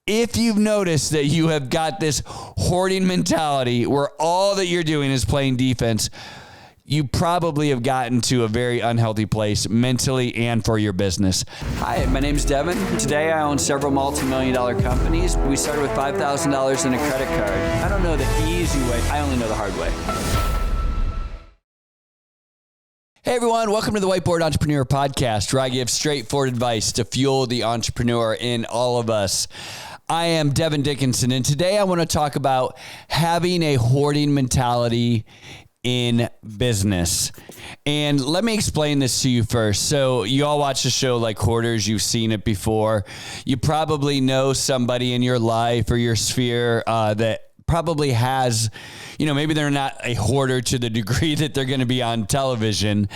if you've noticed that you have got this hoarding mentality where all that you're doing is playing defense, you probably have gotten to a very unhealthy place mentally and for your business. Hi, my name's Devin. Today I own several multi-million-dollar companies. We started with $5,000 in a credit card. I don't know the easy way, I only know the hard way. Hey everyone, welcome to the Whiteboard Entrepreneur Podcast, where I give straightforward advice to fuel the entrepreneur in all of us. I am Devin Dickinson, and today I want to talk about having a hoarding mentality in business. And let me explain this to you first. So you all watch the show like Hoarders. You've seen it before. You probably know somebody in your life or your sphere that probably has, maybe they're not a hoarder to the degree that they're going to be on television,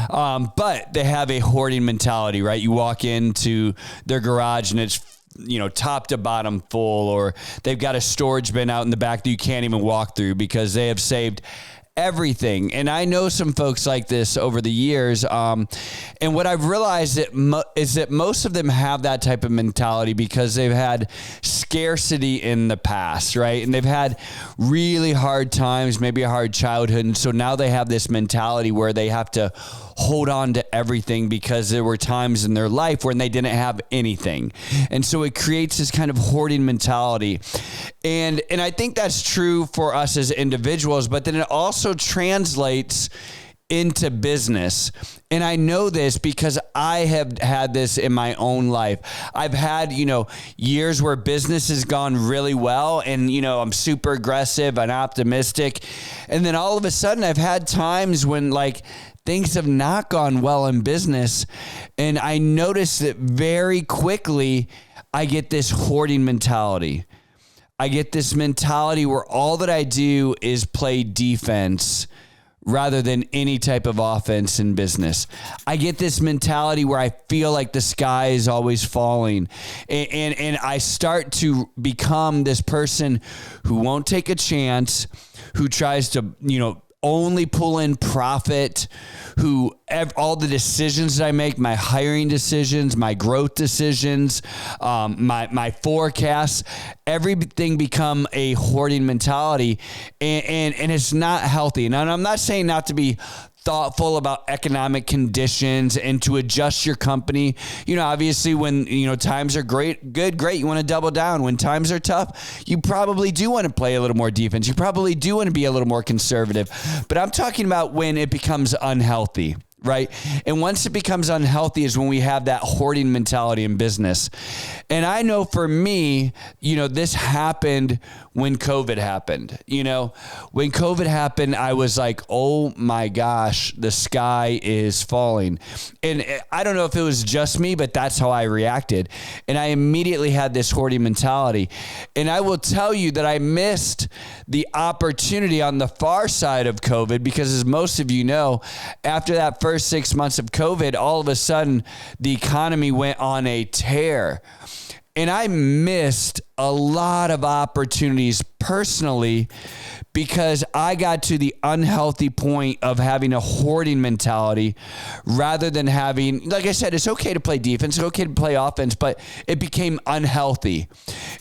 but they have a hoarding mentality, right? You walk into their garage and it's top to bottom full, or they've got a storage bin out in the back that you can't even walk through because they have saved everything. And I know some folks like this over the years. And what I've realized is that most of them have that type of mentality because they've had scarcity in the past, right? And they've had really hard times, maybe a hard childhood. And so now they have this mentality where they have to hold on to everything because there were times in their life when they didn't have anything. And so it creates this kind of hoarding mentality. And I think that's true for us as individuals, but then it also translates into business. And I know this because I have had this in my own life. I've had, years where business has gone really well and, I'm super aggressive and optimistic. And then all of a sudden I've had times when things have not gone well in business. And I notice that very quickly I get this hoarding mentality. I get this mentality where all that I do is play defense rather than any type of offense in business. I get this mentality where I feel like the sky is always falling. And I start to become this person who won't take a chance, who tries to, only pull in profit, who all the decisions that I make, my hiring decisions, my growth decisions, my forecasts, everything become a hoarding mentality, and it's not healthy. And I'm not saying not to be thoughtful about economic conditions and to adjust your company. Obviously when, times are great, you want to double down. When times are tough, you probably do want to play a little more defense. You probably do want to be a little more conservative, but I'm talking about when it becomes unhealthy. Right. And once it becomes unhealthy is when we have that hoarding mentality in business. And I know for me, this happened when COVID happened. When COVID happened, I was like, oh my gosh, the sky is falling. And I don't know if it was just me, but that's how I reacted. And I immediately had this hoarding mentality. And I will tell you that I missed the opportunity on the far side of COVID because, as most of you know, after that first 6 months of COVID, all of a sudden the economy went on a tear. And I missed a lot of opportunities personally because I got to the unhealthy point of having a hoarding mentality rather than having, like I said, it's okay to play defense, it's okay to play offense, but it became unhealthy.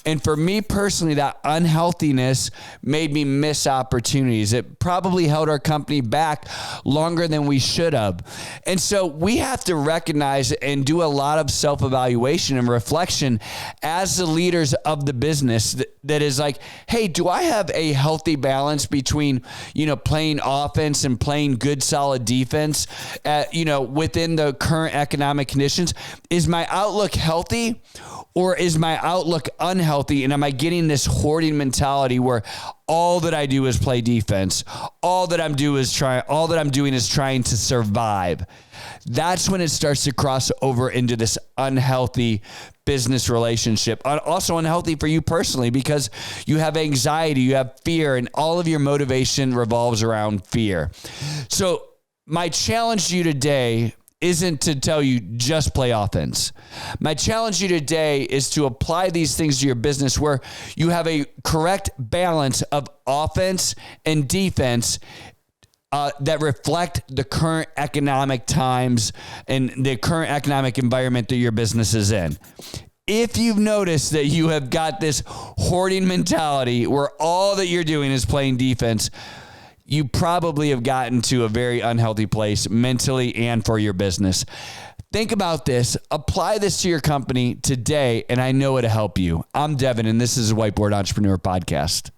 And for me personally, that unhealthiness made me miss opportunities. It probably held our company back longer than we should have. And so we have to recognize and do a lot of self-evaluation and reflection as the leaders of the business that is like, hey, do I have a healthy balance between, playing offense and playing good, solid defense, within the current economic conditions? Is my outlook healthy or is my outlook unhealthy? And am I getting this hoarding mentality where all that I do is play defense? All that I'm doing is trying to survive. That's when it starts to cross over into this unhealthy business relationship. Also unhealthy for you personally because you have anxiety, you have fear, and all of your motivation revolves around fear. So my challenge to you today isn't to tell you just play offense. My challenge to you today is to apply these things to your business where you have a correct balance of offense and defense that reflect the current economic times and the current economic environment that your business is in. if you've noticed that you have got this hoarding mentality where all that you're doing is playing defense, you probably have gotten to a very unhealthy place mentally and for your business. Think about this. Apply this to your company today, and I know it'll help you. I'm Devin, and this is a Whiteboard Entrepreneur Podcast.